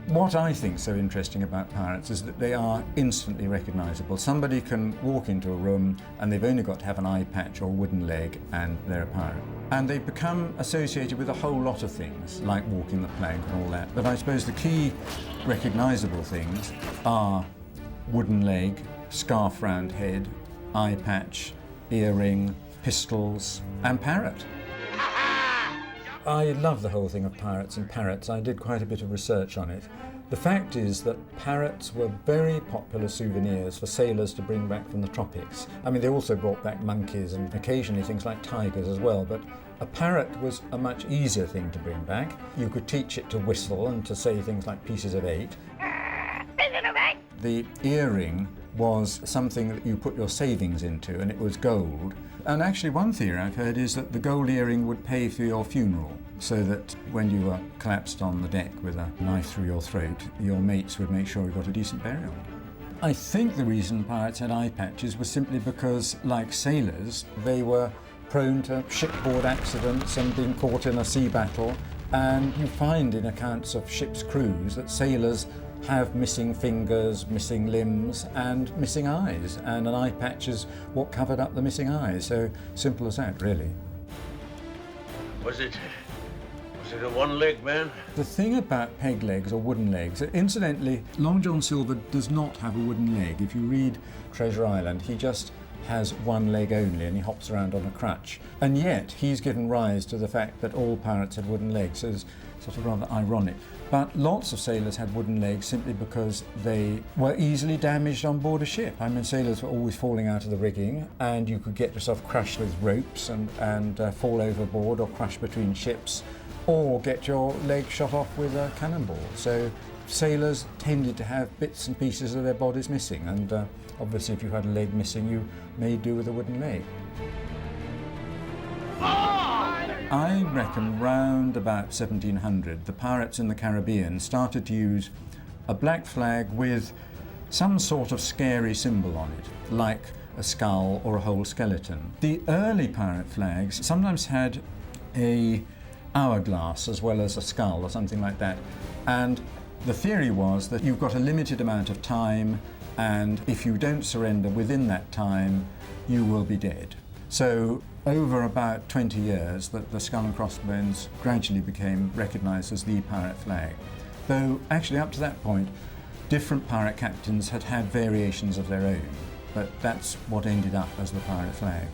What I think so interesting about pirates is that they are instantly recognisable. Somebody can walk into a room and they've only got to have an eye patch or a wooden leg and they're a pirate. And they become associated with a whole lot of things, like walking the plank and all that. But I suppose the key recognisable things are wooden leg, scarf round head, eye patch, earring, pistols and parrot. I love the whole thing of pirates and parrots. I did quite a bit of research on it. The fact is that parrots were very popular souvenirs for sailors to bring back from the tropics. I mean, they also brought back monkeys and occasionally things like tigers as well, but a parrot was a much easier thing to bring back. You could teach it to whistle and to say things like pieces of eight. The earring was something that you put your savings into, and it was gold. And actually one theory I've heard is that the gold earring would pay for your funeral, so that when you were collapsed on the deck with a knife through your throat, your mates would make sure you got a decent burial. I think the reason pirates had eye patches was simply because, like sailors, they were prone to shipboard accidents and being caught in a sea battle. And you find in accounts of ship's crews that sailors have missing fingers, missing limbs and missing eyes, and an eye patch is what covered up the missing eyes. So simple as that, really. Was it a one-leg man? The thing about peg legs or wooden legs, incidentally, Long John Silver does not have a wooden leg. If you read Treasure Island, he just has one leg only and he hops around on a crutch. And yet he's given rise to the fact that all pirates had wooden legs, so it's sort of rather ironic. But lots of sailors had wooden legs simply because they were easily damaged on board a ship. I mean, sailors were always falling out of the rigging and you could get yourself crushed with ropes and fall overboard or crush between ships, or get your leg shot off with a cannonball. So sailors tended to have bits and pieces of their bodies missing, and obviously if you had a leg missing you made do with a wooden leg. I reckon round about 1700 the pirates in the Caribbean started to use a black flag with some sort of scary symbol on it, like a skull or a whole skeleton. The early pirate flags sometimes had a hourglass as well as a skull or something like that, and the theory was that you've got a limited amount of time, and if you don't surrender within that time you will be dead. So over about 20 years the skull and crossbones gradually became recognised as the pirate flag, though actually up to that point different pirate captains had had variations of their own, but that's what ended up as the pirate flag.